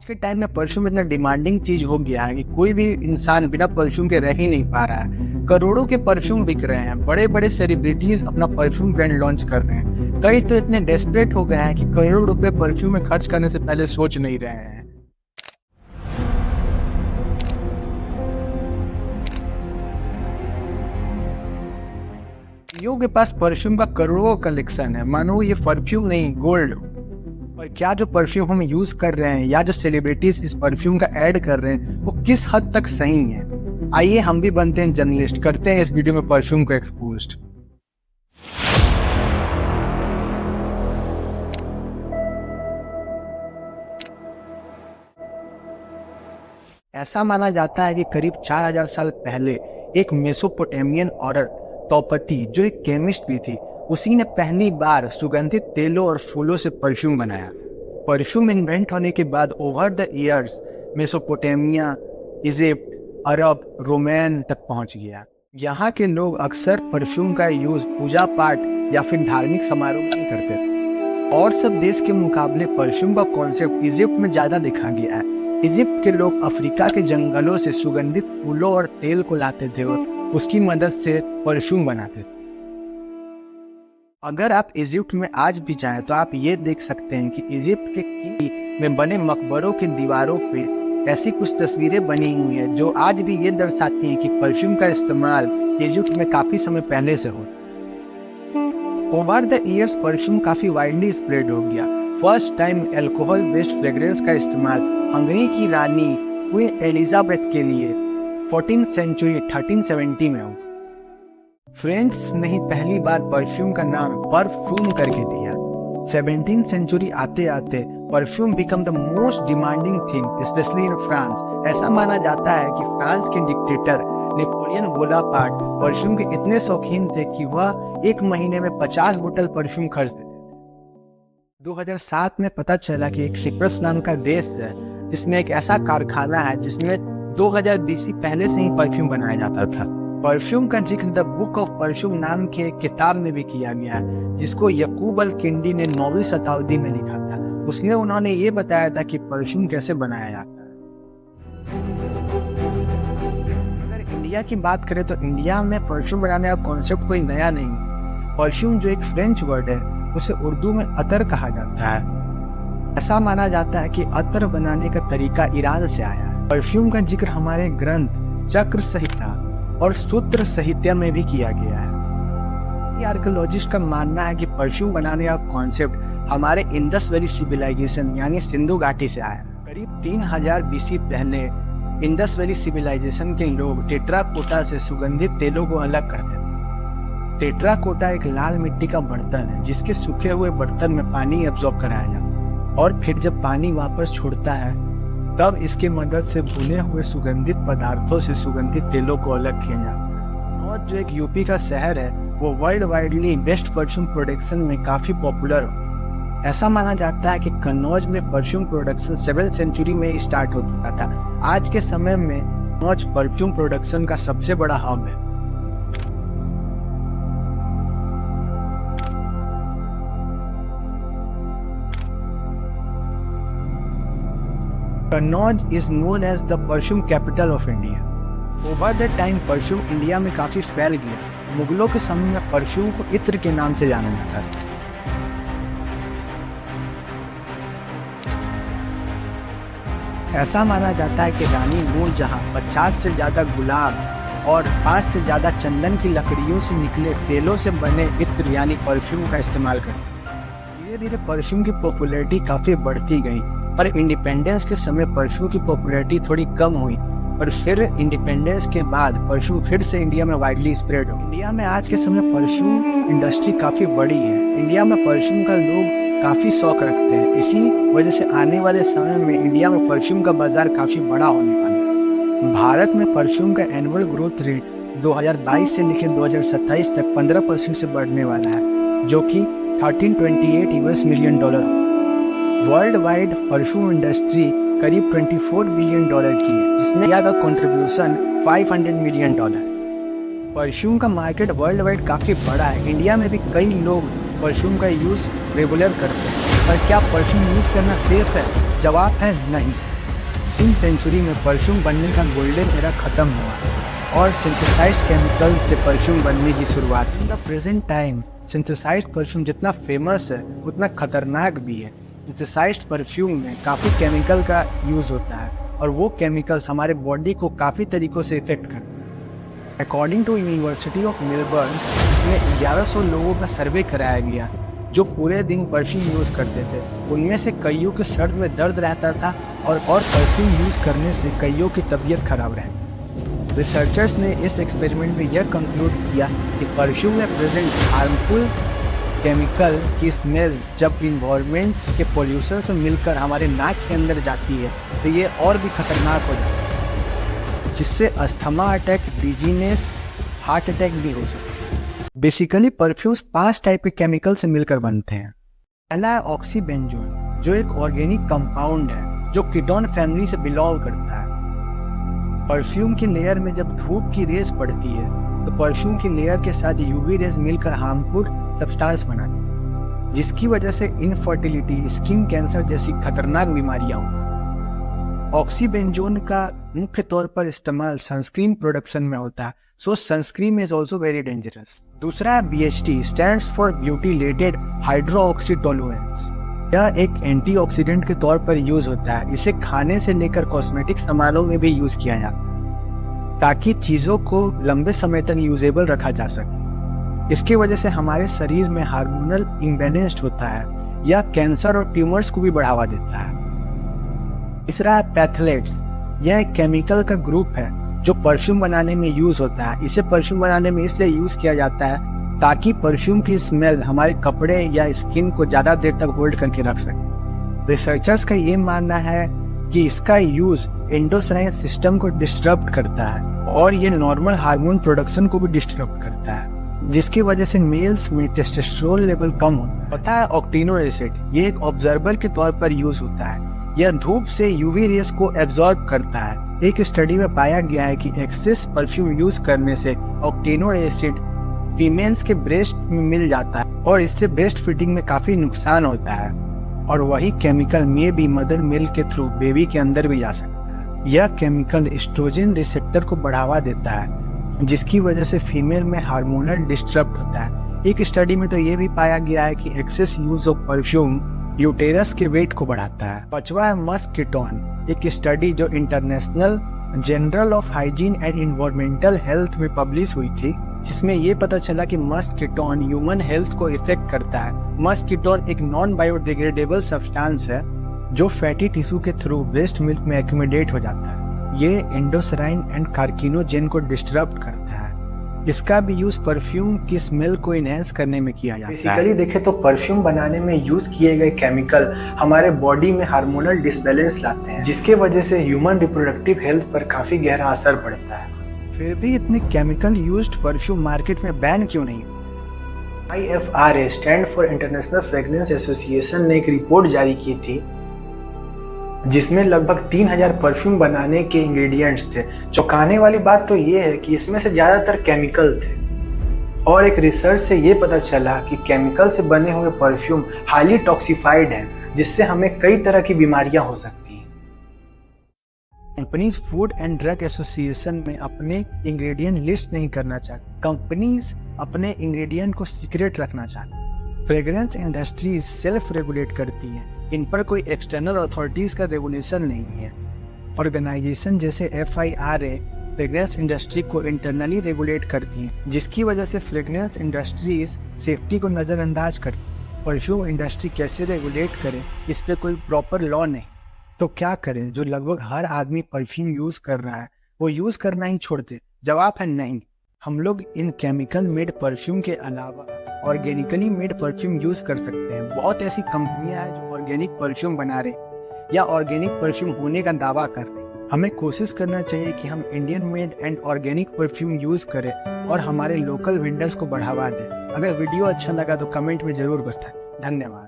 आज के टाइम में परफ्यूम इतना डिमांडिंग चीज हो गया है कि कोई भी इंसान बिना परफ्यूम के रह ही नहीं पा रहा है। करोड़ों के परफ्यूम बिक रहे हैं, बड़े बड़े सेलिब्रिटीज अपना परफ्यूम ब्रांड लॉन्च कर रहे हैं। कई तो इतने डेस्परेट हो गए हैं कि करोड़ों रुपए परफ्यूम में खर्च करने से पहले सोच नहीं रहे हैं। यूं के पास परफ्यूम का करोड़ों कलेक्शन है, मानो ये परफ्यूम नहीं गोल्ड। और क्या जो परफ्यूम हम यूज कर रहे हैं या जो सेलिब्रिटीज इस परफ्यूम का ऐड कर रहे हैं वो किस हद तक सही है। आइए हम भी बनते हैं जर्नलिस्ट, करते हैं इस वीडियो में परफ्यूम को एक्सपोज्ड। ऐसा माना जाता है कि करीब 4000 साल पहले एक मेसोपोटामियन औरत तौपती, जो एक केमिस्ट भी थी, उसी ने पहली बार सुगंधित तेलों और फूलों से परफ्यूम बनाया। परफ्यूम इन्वेंट होने के बाद over the years Mesopotamia, Egypt, Arab, Roman तक पहुंच गया। यहाँ के लोग अक्सर परफ्यूम का यूज पूजा पाठ या फिर धार्मिक समारोह में करते थे। और सब देश के मुकाबले परफ्यूम का कॉन्सेप्ट इजिप्ट में ज्यादा देखा गया है। इजिप्ट के लोग अफ्रीका के जंगलों से सुगंधित फूलों और तेल को लाते थे और उसकी मदद से परफ्यूम बनाते थे। अगर आप इजिप्ट में आज भी जाएं तो आप ये देख सकते हैं कि इजिप्ट के किले में बने मकबरों की दीवारों पे ऐसी कुछ तस्वीरें बनी हुई हैं जो आज भी ये दर्शाती हैं कि परफ्यूम का इस्तेमाल इजिप्ट में काफी समय पहले से हो। ओवर द ईयर्स परफ्यूम काफी वाइडली स्प्रेड हो गया। First time alcohol based fragrance का इस्तेमाल हंगरी की रानी क्वीन एलिजाबेथ के लिए 14th सेंचुरी 1370 में हो। फ्रेंच ने ही पहली बार परफ्यूम का नाम परफ्यूम करके दिया। 17th सेंचुरी आते आते perfume become the most demanding thing specially in France. ऐसा माना जाता है कि फ्रांस के डिक्टेटर नेपोलियन बोनापार्ट परफ्यूम के इतने शौकीन थे कि वह एक महीने में 50 बोतल परफ्यूम खरीद देते थे। 2007 में पता चला कि एक सिप्रस नाम का देश है जिसमें एक ऐसा कारखाना है जिसमें 2000 BC पहले से ही परफ्यूम बनाया जाता था। परफ्यूम का जिक्र द बुक ऑफ परफ्यूम नाम के किताब में भी किया गया है, जिसको यकूब अल किंडी ने 9वीं शताब्दी में लिखा था। उसमें उन्होंने ये बताया था कि परफ्यूम कैसे बनाया जाता है। अगर इंडिया की बात करें तो इंडिया में परफ्यूम बनाने का कॉन्सेप्ट कोई नया नहीं। परफ्यूम जो एक फ्रेंच वर्ड है उसे उर्दू में अतर कहा जाता है। ऐसा माना जाता है कि अतर बनाने का तरीका ईरान से आया है। परफ्यूम का जिक्र हमारे ग्रंथ चक्र संहिता और सूत्र साहित्य में भी किया गया है। आर्कियोलॉजिस्ट का मानना है कि परफ्यूम बनाने का कॉन्सेप्ट हमारे इंडस वैली सिविलाइजेशन यानी सिंधु घाटी से आया। करीब 3000 BC पहले इंडस वैली सिविलाइजेशन के लोग टेट्राकोटा से सुगंधित तेलों को अलग करते थे। टेट्राकोटा एक लाल मिट्टी का बर्तन है जिसके सूखे हुए बर्तन में पानी एब्जॉर्ब कराया जाता है और फिर जब पानी वापस छोड़ता है तब इसके मदद से भुने हुए सुगंधित पदार्थों से सुगंधित तेलों को अलग किया जाता है। कन्नौज जो एक यूपी का शहर है वो world widely best perfume production में काफी पॉपुलर हो। ऐसा माना जाता है कि कन्नौज में परफ्यूम प्रोडक्शन 7th सेंचुरी में स्टार्ट हो चुका था। आज के समय में कन्नौज परफ्यूम प्रोडक्शन का सबसे बड़ा हब है। Kannauj is known as the perfume capital of India. Over the time perfume India में काफी फैल गया। मुगलों के समय में परफ्यूम को इत्र के नाम से जाना जाता था। ऐसा माना जाता है कि रानी नूरजहां 50 से ज्यादा गुलाब और 5 से ज्यादा चंदन की लकड़ियों से निकले तेलों से बने इत्र यानी परफ्यूम का इस्तेमाल करती। धीरे धीरे परफ्यूम की पॉपुलैरिटी काफी बढ़ती गई, पर इंडिपेंडेंस के समय परफ्यूम की पॉपुलैरिटी थोड़ी कम हुई और फिर इंडिपेंडेंस के बाद परफ्यूम फिर से इंडिया में वाइडली स्प्रेड हो। इंडिया में आज के समय परफ्यूम इंडस्ट्री काफी बड़ी है। इंडिया में परफ्यूम का लोग काफी शौक रखते हैं। इसी वजह से आने वाले समय में इंडिया में परफ्यूम का बाजार काफी बड़ा होने वाला है। भारत में परफ्यूम का एनुअल ग्रोथ रेट 2022 से लेकर 2027 तक 15% से बढ़ने वाला है, जो कि $1328 million. World wide perfume industry करीब $24 बिलियन की है, जिसने किया था कंट्रीब्यूशन $500 मिलियन। परफ्यूम का मार्केट वर्ल्ड वाइड काफी बड़ा है। इंडिया में भी कई लोग परफ्यूम का यूज रेगुलर करते हैं, पर क्या परफ्यूम यूज करना सेफ है? जवाब है नहीं। 19वीं सेंचुरी में परफ्यूम बनने का गोल्डन एरा खत्म हुआ और सिंथेसाइज्ड केमिकल्स से परफ्यूम बनने की शुरुआत। In the present time synthesised perfume जितना फेमस है उतना खतरनाक भी है। सिंथेसाइज्ड परफ्यूम में काफ़ी केमिकल का यूज़ होता है और वो केमिकल्स हमारे बॉडी को काफ़ी तरीक़ों से इफेक्ट करते हैं। According to university of Melbourne, इसमें 1100 लोगों का सर्वे कराया गया जो पूरे दिन परफ्यूम यूज़ करते थे। उनमें से कईयों के सर में दर्द रहता था और परफ्यूम यूज़ करने से कईयों की तबीयत खराब रहती। रिसर्चर्स ने इस एक्सपेरिमेंट में यह कंक्लूड किया कि परफ्यूम में प्रेजेंट हार्मफुल केमिकल की स्मेल जब इन्वायरमेंट के पोल्यूशन से मिलकर हमारे नाक के अंदर जाती है तो ये और भी खतरनाक हो जाता है, जिससे asthma attack, dizziness, heart attack भी हो सकता है। बेसिकली परफ्यूम्स 5 टाइप के केमिकल से मिलकर बनते हैं। पहला है ऑक्सीबेंजोल, जो एक ऑर्गेनिक कंपाउंड है जो कीटोन फैमिली से बिलोंग करता है। परफ्यूम की लेयर में जब धूप की रेज पड़ती है तो परफ्यूम की लेयर के साथ यूवी रेज मिलकर हार्मफुल सब्सटेंस बनाती है, जिसकी वजह से इनफर्टिलिटी, स्किन कैंसर जैसी खतरनाक बीमारियां होती। ऑक्सीबेंजोन का मुख्य तौर पर इस्तेमाल सनस्क्रीन प्रोडक्शन में होता है, so sunscreen is also very dangerous. दूसरा है BHT, stands for butylated hydroxy toluene. यह एक एंटीऑक्सीडेंट के तौर पर यूज होता है। इसे खाने से लेकर कॉस्मेटिक सामानों में भी यूज किया जाता है ताकि चीज़ों को लंबे समय तक यूजेबल रखा जा सके। इसकी वजह से हमारे शरीर में हार्मोनल इम्बैलेंस्ड होता है या कैंसर और ट्यूमर्स को भी बढ़ावा देता है। तीसरा है पैथलेट्स। यह एक केमिकल का ग्रुप है जो परफ्यूम बनाने में यूज होता है। इसे परफ्यूम बनाने में इसलिए यूज किया जाता है ताकि परफ्यूम की स्मेल हमारे कपड़े या स्किन को ज़्यादा देर तक होल्ड करके रख सके। रिसर्चर्स का ये मानना है कि इसका यूज एंडोक्राइन सिस्टम को डिस्टर्ब करता है और ये नॉर्मल हार्मोन प्रोडक्शन को भी डिस्टर्ब करता है, जिसकी वजह से मेल्स में टेस्टोस्टेरोन लेवल कम होता है। पता है ऑक्टेनो एसिड, ये एक ऑब्जर्वर के तौर पर यूज होता है। यह धूप से यूवी रेस को एब्जॉर्ब करता है। एक स्टडी में पाया गया है कि एक्सेस परफ्यूम यूज करने से ऑक्टेनो एसिड फीमेल्स के ब्रेस्ट में मिल जाता है और इससे ब्रेस्ट फीडिंग में काफी नुकसान होता है और वही केमिकल में भी मदर मिल्क के थ्रू बेबी के अंदर भी जा सकता है। यह केमिकल एस्ट्रोजन रिसेप्टर को बढ़ावा देता है, जिसकी वजह से फीमेल में हार्मोनल डिस्टर्ब होता है। एक स्टडी में तो ये भी पाया गया है कि excess use of perfume uterus के वेट को बढ़ाता है। पांचवा है मस्किटोन। एक स्टडी जो international journal of hygiene and environmental health में पब्लिश हुई थी, जिसमें ये पता चला कि मस्किटोन ह्यूमन हेल्थ को इफेक्ट करता है। मस्किटोन एक नॉन बायोडिग्रेडेबल सब्सटेंस है जो फैटी टिश्यू के थ्रू ब्रेस्ट मिल्क में एक्यूमुलेट हो जाता है। ये एंडोक्राइन एंड कार्किनोजेन को डिस्टर्ब करता है। इसका भी यूज परफ्यूम की स्मेल को इनहेंस करने में किया जाता है। बेसिकली देखें तो परफ्यूम बनाने में यूज किए गए केमिकल हमारे बॉडी में हार्मोनल डिसबैलेंस लाते हैं, जिसके वजह से ह्यूमन रिप्रोडक्टिव हेल्थ पर काफी गहरा असर पड़ता है। फिर भी इतने केमिकल यूज्ड परफ्यूम मार्केट में बैन क्यों नहीं? IFRA stand for international fragrance association ने एक रिपोर्ट जारी की थी जिसमें लगभग 3000 परफ्यूम बनाने के इंग्रेडिएंट्स थे। चौंकाने वाली बात तो ये है कि इसमें से ज़्यादातर केमिकल थे और एक रिसर्च से ये पता चला कि केमिकल से बने हुए परफ्यूम हाईली टॉक्सिफाइड हैं, जिससे हमें कई तरह की बीमारियां हो सकती हैं। Companies food and drug association में अपने इंग्रेडिएंट लिस्ट नहीं करना चाहती। कंपनीज अपने इंग्रेडिएंट को सीक्रेट रखना चाहती। फ्रेग्रेंस इंडस्ट्रीज सेल्फ रेगुलेट करती है, इन पर कोई एक्सटर्नल अथॉरिटीज का रेगुलेशन नहीं है। ऑर्गेनाइजेशन जैसे FIRA फ्रेग्रेंस इंडस्ट्री को इंटरनली रेगुलेट करती हैं, जिसकी वजह से फ्रेग्रेंस इंडस्ट्रीज सेफ्टी को नज़रअंदाज करती। परफ्यूम इंडस्ट्री कैसे रेगुलेट करे, इस पर कोई प्रॉपर लॉ नहीं। तो क्या करें? जो लगभग हर आदमी परफ्यूम यूज कर रहा है वो यूज करना ही छोड़ दे। जवाब है नहीं। हम लोग इन केमिकल मेड परफ्यूम के अलावा ऑर्गेनिकली मेड परफ्यूम यूज कर सकते हैं। बहुत ऐसी कंपनियां हैं जो ऑर्गेनिक परफ्यूम बना रहे या ऑर्गेनिक परफ्यूम होने का दावा कर रहे। हमें कोशिश करना चाहिए कि हम Indian made and organic perfume use करें और हमारे लोकल वेंडर्स को बढ़ावा दें। अगर वीडियो अच्छा लगा तो कमेंट में जरूर बताएं। धन्यवाद।